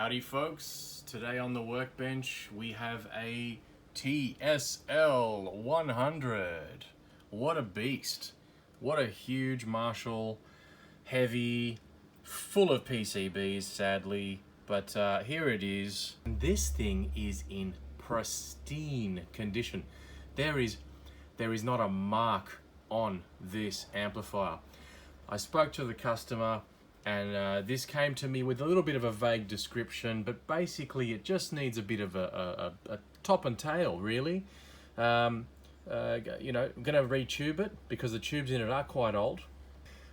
Howdy folks, today on the workbench we have a TSL100. What a beast. What a huge Marshall, heavy, full of PCBs sadly, but here it is. This thing is in pristine condition. There is not a mark on this amplifier. I spoke to the customer and this came to me with a little bit of a vague description, but basically it just needs a bit of a top and tail, really. You know, I'm going to retube it because the tubes in it are quite old.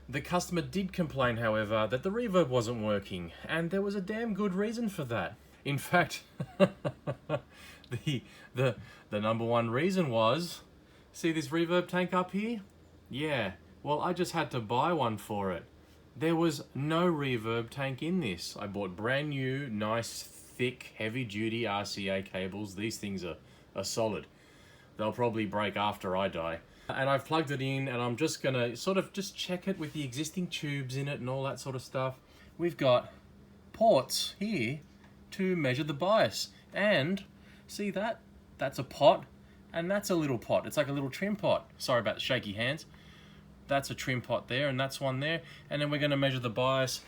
The customer did complain, however, that the reverb wasn't working, and there was a damn good reason for that. In fact, the number one reason was, see this reverb tank up here? Yeah, well, I just had to buy one for it. There was no reverb tank in this. I bought brand new, nice, thick, heavy-duty RCA cables. These things are solid. They'll probably break after I die. And I've plugged it in, and I'm just gonna sort of just check it with the existing tubes in it and all that sort of stuff. We've got ports here to measure the bias. And see that? That's a pot, and that's a little pot. It's like a little trim pot. Sorry about the shaky hands. That's a trim pot there, and that's one there. And then we're going to measure the bias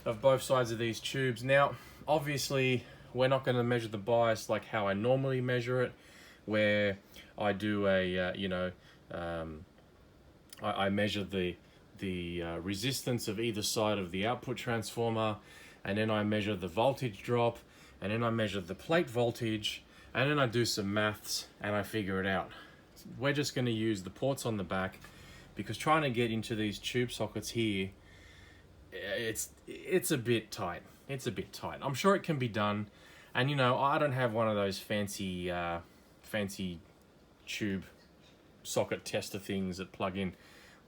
of both sides of these tubes. Now, obviously, we're not going to measure the bias like how I normally measure it, where I do a, I measure the resistance of either side of the output transformer, and then I measure the voltage drop, and then I measure the plate voltage, and then I do some maths, and I figure it out. We're just going to use the ports on the back, because trying to get into these tube sockets here, it's a bit tight. It's a bit tight. I'm sure it can be done, and you know, I don't have one of those fancy tube socket tester things that plug in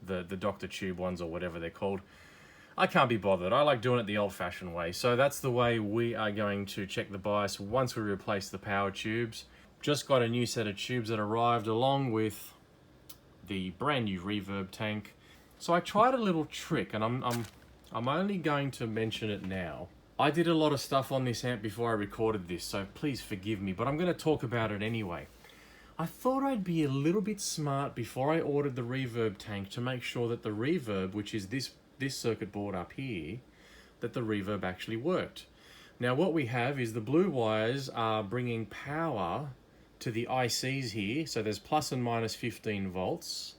the Dr. Tube ones or whatever they're called. I can't be bothered. I like doing it the old-fashioned way. So that's the way we are going to check the bias once we replace the power tubes. Just got a new set of tubes that arrived along with the brand new reverb tank. So I tried a little trick, and I'm only going to mention it now. I did a lot of stuff on this amp before I recorded this, so please forgive me, but I'm going to talk about it anyway. I thought I'd be a little bit smart before I ordered the reverb tank to make sure that the reverb, which is this circuit board up here, that the reverb actually worked. Now what we have is the blue wires are bringing power to the ICs here, so there's plus and minus 15 volts.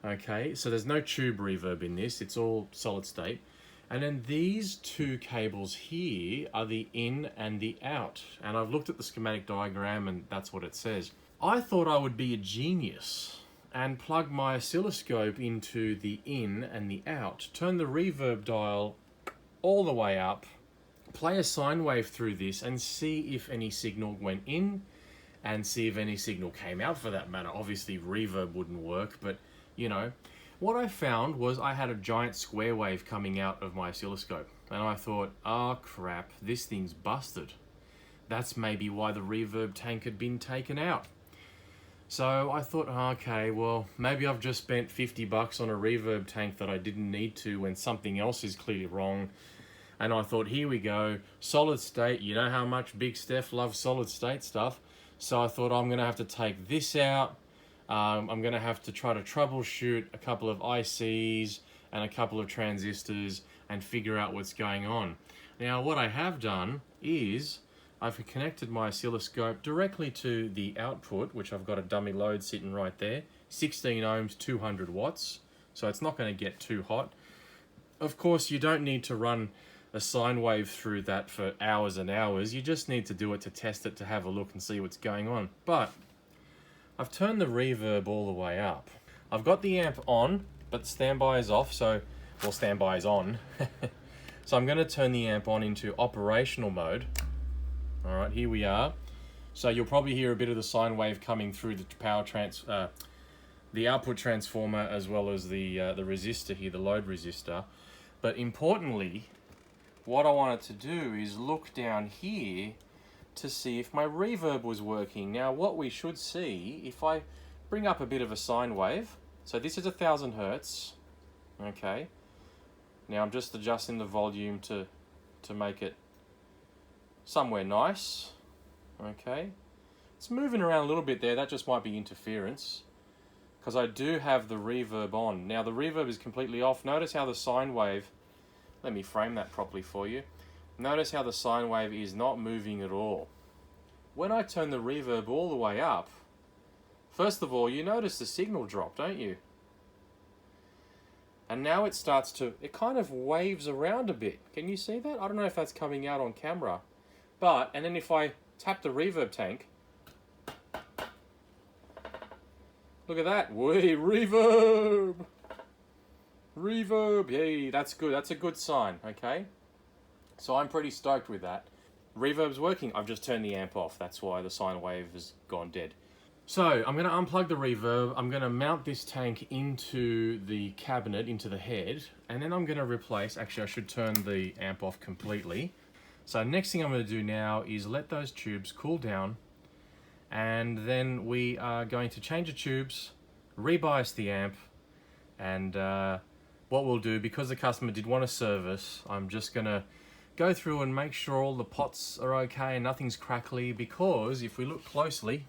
Okay, so there's no tube reverb in this, it's all solid state. And then these two cables here are the in and the out. And I've looked at the schematic diagram and that's what it says. I thought I would be a genius and plug my oscilloscope into the in and the out, turn the reverb dial all the way up, play a sine wave through this and see if any signal went in, and see if any signal came out for that matter. Obviously reverb wouldn't work, but you know, what I found was I had a giant square wave coming out of my oscilloscope, and I thought, oh crap, this thing's busted. That's maybe why the reverb tank had been taken out. So I thought, okay, well, maybe I've just spent 50 bucks on a reverb tank that I didn't need to when something else is clearly wrong. And I thought, here we go, solid state. You know how much Big Steph loves solid state stuff. So I thought I'm going to have to take this out. I'm going to have to try to troubleshoot a couple of ICs and a couple of transistors and figure out what's going on. Now what I have done is I've connected my oscilloscope directly to the output, which I've got a dummy load sitting right there, 16 ohms, 200 watts. So it's not going to get too hot. Of course, you don't need to run a sine wave through that for hours and hours. You just need to do it to test it, to have a look and see what's going on. But I've turned the reverb all the way up. I've got the amp on, but standby is off, so, well, standby is on. So I'm going to turn the amp on into operational mode. All right, here we are. So you'll probably hear a bit of the sine wave coming through the output transformer as well as the resistor here, the load resistor. But importantly, what I wanted to do is look down here to see if my reverb was working. Now what we should see, if I bring up a bit of a sine wave, so this is 1000 Hertz, okay. Now I'm just adjusting the volume to make it somewhere nice. Okay, it's moving around a little bit there. That just might be interference, because I do have the reverb on. Now the reverb is completely off. Notice how the sine wave, let me frame that properly for you. Notice how the sine wave is not moving at all. When I turn the reverb all the way up, first of all, you notice the signal drop, don't you? And now it starts to, it kind of waves around a bit. Can you see that? I don't know if that's coming out on camera. But, and then if I tap the reverb tank, look at that. Whee, reverb! Reverb, yay, that's good. That's a good sign, okay? So I'm pretty stoked with that. Reverb's working. I've just turned the amp off. That's why the sine wave has gone dead. So I'm going to unplug the reverb. I'm going to mount this tank into the cabinet, into the head, and then I'm going to replace, actually I should turn the amp off completely. So next thing I'm going to do now is let those tubes cool down, and then we are going to change the tubes, rebias the amp, and what we'll do, because the customer did want a service, I'm just going to go through and make sure all the pots are okay and nothing's crackly, because if we look closely,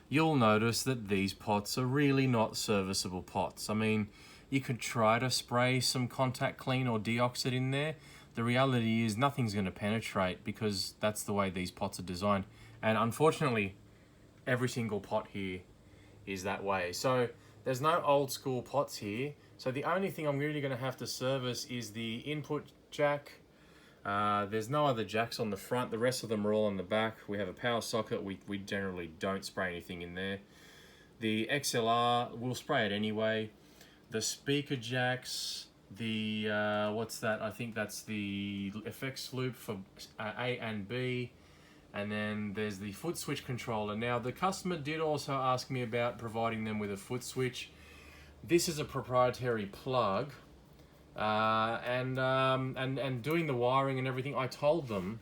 you'll notice that these pots are really not serviceable pots. I mean, you could try to spray some contact clean or deoxit in there. The reality is nothing's going to penetrate, because that's the way these pots are designed. And unfortunately, every single pot here is that way. So there's no old school pots here. So the only thing I'm really going to have to service is the input jack. There's no other jacks on the front. The rest of them are all on the back. We have a power socket. We generally don't spray anything in there. The XLR, we'll spray it anyway. The speaker jacks, the what's that? I think that's the effects loop for A and B. And then there's the foot switch controller. Now the customer did also ask me about providing them with a foot switch. This is a proprietary plug. And doing the wiring and everything, I told them,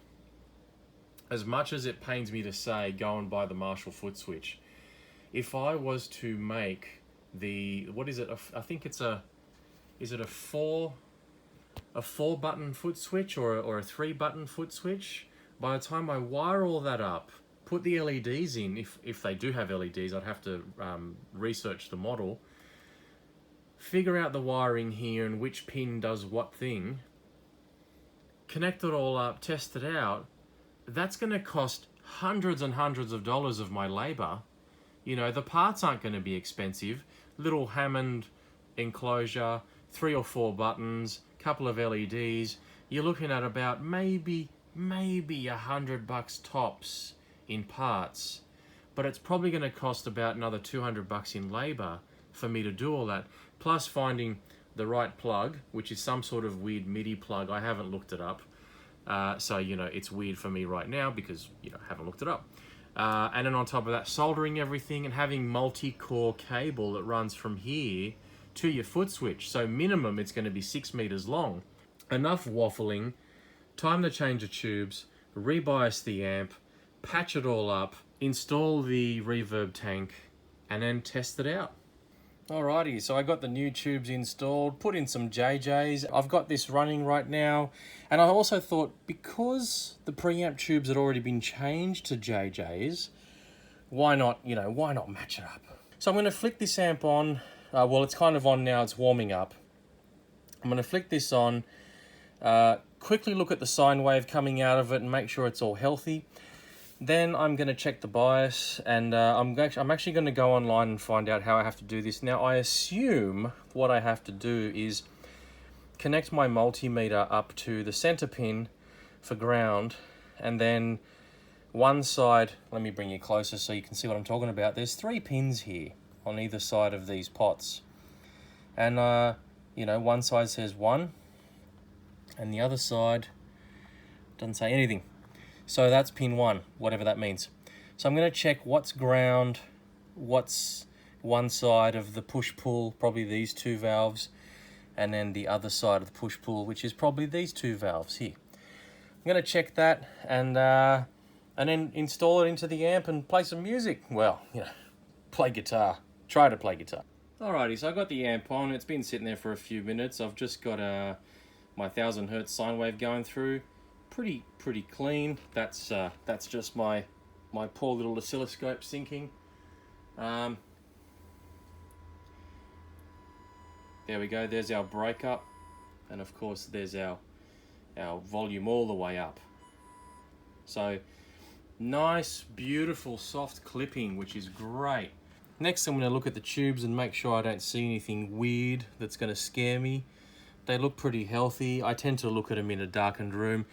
as much as it pains me to say, go and buy the Marshall foot switch. If I was to make the, what is it? I think it's a, is it a four button foot switch or a 3-button foot switch? By the time I wire all that up, put the LEDs in, if they do have LEDs, I'd have to research the model. Figure out the wiring here and which pin does what thing, connect it all up, test it out. That's going to cost hundreds and hundreds of dollars of my labor. You know, the parts aren't going to be expensive. Little Hammond enclosure, 3 or 4 buttons, couple of LEDs. You're looking at about maybe $100 tops in parts, but it's probably going to cost about another $200 in labor for me to do all that. Plus finding the right plug, which is some sort of weird MIDI plug. I haven't looked it up. So, you know, it's weird for me right now because, you know, I haven't looked it up. And then on top of that, soldering everything and having multi-core cable that runs from here to your foot switch. So minimum, it's going to be 6 meters long. Enough waffling, time to change the tubes, rebias the amp, patch it all up, install the reverb tank, and then test it out. Alrighty, so I got the new tubes installed, put in some JJs. I've got this running right now, and I also thought, because the preamp tubes had already been changed to JJs, why not, you know, why not match it up? So I'm going to flick this amp on. Well, it's kind of on now, it's warming up. I'm going to flick this on, quickly look at the sine wave coming out of it and make sure it's all healthy. Then I'm going to check the bias, and I'm actually going to go online and find out how I have to do this. Now, I assume what I have to do is connect my multimeter up to the center pin for ground, and then one side, let me bring you closer so you can see what I'm talking about. There's 3 pins here on either side of these pots. And, you know, one side says 1, and the other side doesn't say anything. So that's pin 1, whatever that means. So I'm going to check what's ground, what's one side of the push-pull, probably these 2 valves, and then the other side of the push-pull, which is probably these 2 valves here. I'm going to check that and then install it into the amp and play some music. Well, you know, play guitar. Try to play guitar. Alrighty, so I got the amp on. It's been sitting there for a few minutes. I've just got my 1000 Hertz sine wave going through. pretty clean. That's just my poor little oscilloscope syncing. There we go, there's our breakup, and of course there's our volume all the way up. So nice, beautiful, soft clipping, which is great. Next I'm going to look at the tubes and make sure I don't see anything weird that's going to scare me. They look pretty healthy. I tend to look at them in a darkened room,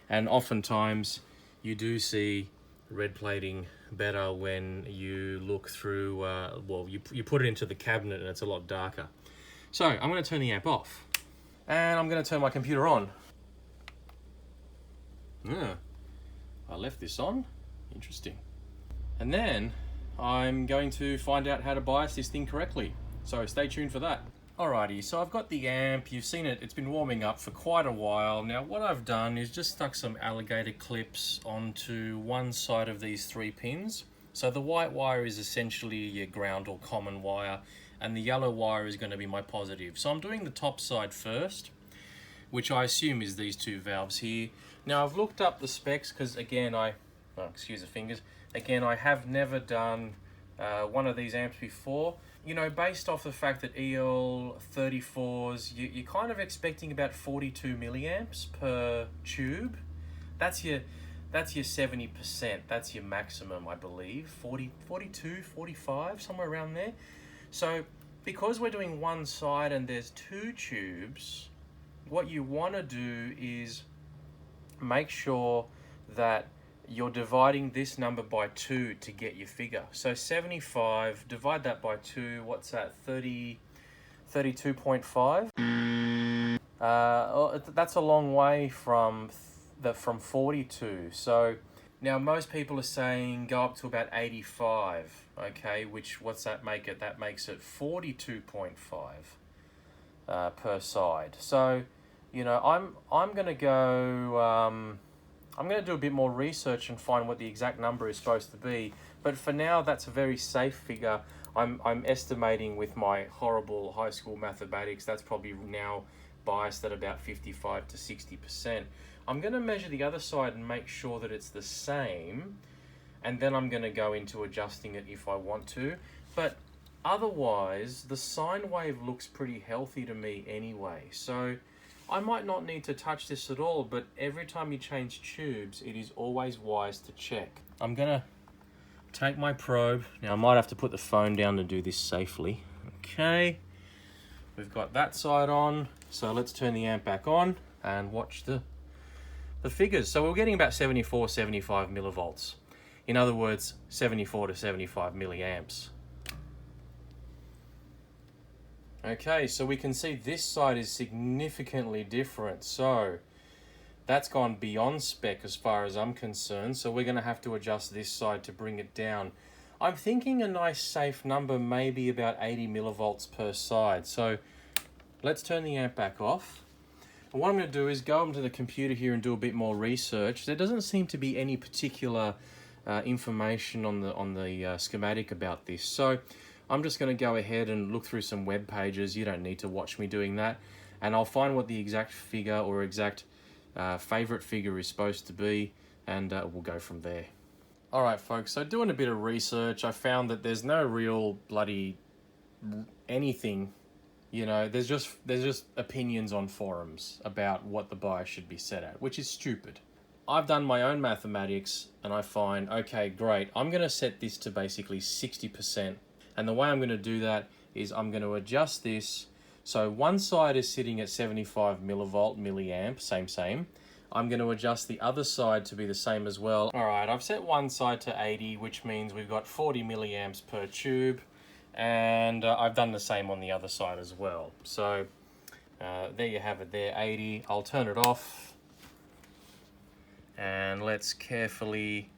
and oftentimes you do see red plating better when you look through, well, you put it into the cabinet and it's a lot darker. So I'm going to turn the amp off, and I'm going to turn my computer on. I left this on. Interesting. And then I'm going to find out how to bias this thing correctly. So stay tuned for that. Alrighty, so I've got the amp. You've seen it. It's been warming up for quite a while. Now what I've done is just stuck some alligator clips onto one side of these 3 pins. So the white wire is essentially your ground or common wire, and the yellow wire is going to be my positive. So I'm doing the top side first, which I assume is these 2 valves here. Now I've looked up the specs because again excuse the fingers, again I have never done one of these amps before. You know, based off the fact that EL34s, you're kind of expecting about 42 milliamps per tube. That's your 70%, that's your maximum, I believe, 42, 45, somewhere around there. So because we're doing one side and there's 2 tubes, what you want to do is make sure that you're dividing this number by 2 to get your figure. So 75, divide that by 2, what's that, 32.5? That's a long way from 42. So now most people are saying go up to about 85, okay, which, what's that make it? That makes it 42.5 per side. So, you know, I'm going to go, I'm going to do a bit more research and find what the exact number is supposed to be. But for now, that's a very safe figure. I'm estimating with my horrible high school mathematics, that's probably now biased at about 55 to 60%. I'm going to measure the other side and make sure that it's the same. And then I'm going to go into adjusting it if I want to. But otherwise, the sine wave looks pretty healthy to me anyway. So I might not need to touch this at all, but every time you change tubes, it is always wise to check. I'm gonna take my probe. Now I might have to put the phone down to do this safely. Okay, we've got that side on, so let's turn the amp back on and watch the figures. So we're getting about 74, 75 millivolts. In other words, 74 to 75 milliamps. Okay, so we can see this side is significantly different. So that's gone beyond spec as far as I'm concerned. So we're going to have to adjust this side to bring it down. I'm thinking a nice safe number may be about 80 millivolts per side. So let's turn the amp back off. And what I'm going to do is go onto the computer here and do a bit more research. There doesn't seem to be any particular information on the schematic about this. So I'm just going to go ahead and look through some web pages. You don't need to watch me doing that. And I'll find what the exact figure or exact favorite figure is supposed to be, and we'll go from there. Alright folks, so doing a bit of research, I found that there's no real bloody anything, you know, there's just opinions on forums about what the bias should be set at, which is stupid. I've done my own mathematics and I find, okay, great, I'm going to set this to basically 60%. And the way I'm going to do that is I'm going to adjust this. So one side is sitting at 75 milliamp, same. I'm going to adjust the other side to be the same as well. All right, I've set one side to 80, which means we've got 40 milliamps per tube. And I've done the same on the other side as well. So there you have it there, 80. I'll turn it off. And let's carefully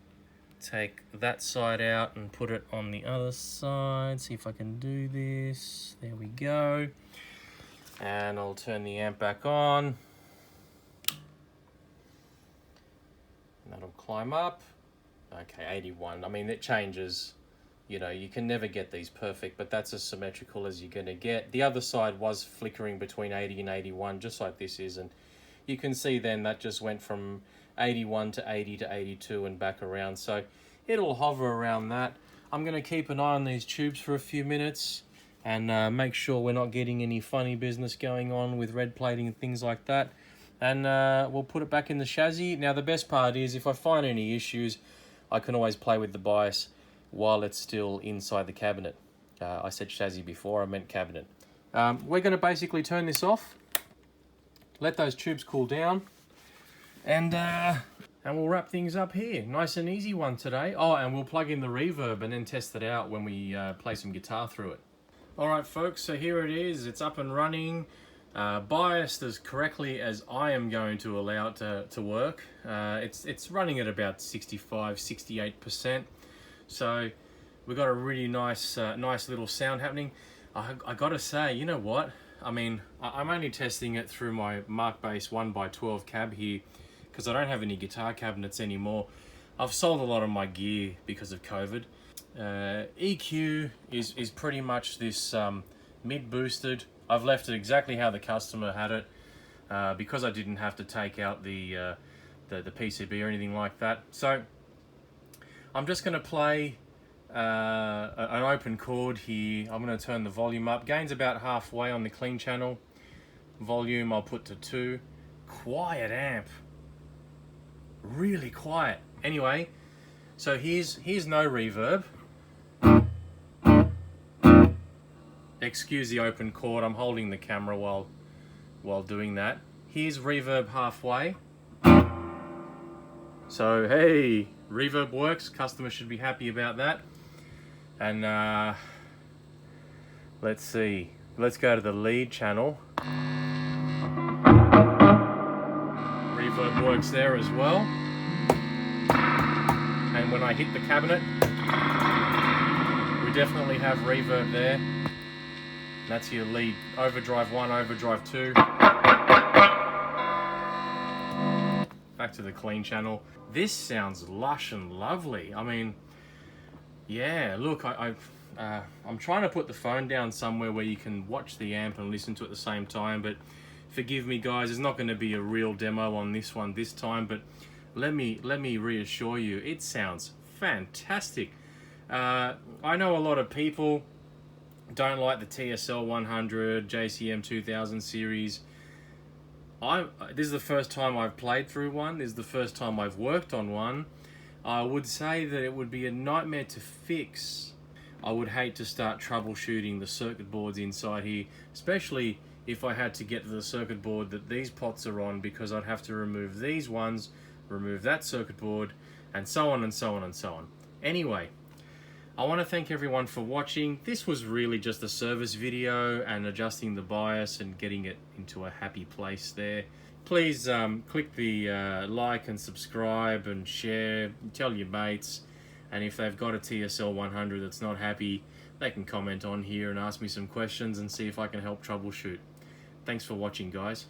take that side out and put it on the other side. See if I can do this. There we go. And I'll turn the amp back on. And that'll climb up. Okay, 81. I mean, it changes. You know, you can never get these perfect, but that's as symmetrical as you're going to get. The other side was flickering between 80 and 81, just like this is. And you can see then that just went from 81 to 80 to 82 and back around. So it'll hover around that. I'm going to keep an eye on these tubes for a few minutes and make sure we're not getting any funny business going on with red plating and things like that. And we'll put it back in the chassis. Now the best part is if I find any issues, I can always play with the bias while it's still inside the cabinet. I said chassis before, I meant cabinet. We're going to basically turn this off, let those tubes cool down, and we'll wrap things up here. Nice and easy one today. Oh, and we'll plug in the reverb and then test it out when we play some guitar through it. Alright folks, so here it is. It's up and running. Biased as correctly as I am going to allow it to work. It's running at about 65-68%. So we've got a really nice little sound happening. I gotta say, you know what? I mean, I'm only testing it through my Mark Bass 1x12 cab here because I don't have any guitar cabinets anymore. I've sold a lot of my gear because of COVID. EQ is pretty much this mid-boosted. I've left it exactly how the customer had it because I didn't have to take out the PCB or anything like that. So I'm just going to play an open chord here. I'm going to turn the volume up. Gain's about halfway on the clean channel. Volume I'll put to 2. Quiet amp. Really quiet. Anyway, so here's no reverb. Excuse the open chord, I'm holding the camera while doing that. Here's reverb halfway. So hey, reverb works, customer should be happy about that. And let's see, let's go to the lead channel. Reverb works there as well. And when I hit the cabinet, we definitely have reverb there. That's your lead. Overdrive 1, overdrive 2. Back to the clean channel. This sounds lush and lovely. I mean, yeah, look, I'm trying to put the phone down somewhere where you can watch the amp and listen to it at the same time, but forgive me guys, there's not going to be a real demo on this one this time, but let me reassure you, it sounds fantastic. I know a lot of people don't like the TSL100 JCM2000 series. This is the first time I've played through one. This is the first time I've worked on one. I would say that it would be a nightmare to fix. I would hate to start troubleshooting the circuit boards inside here, especially if I had to get to the circuit board that these pots are on, because I'd have to remove these ones, remove that circuit board, and so on and so on and so on. Anyway, I want to thank everyone for watching. This was really just a service video and adjusting the bias and getting it into a happy place there. Please click the like and subscribe and share, tell your mates, and if they've got a TSL100 that's not happy, they can comment on here and ask me some questions and see if I can help troubleshoot. Thanks for watching, guys.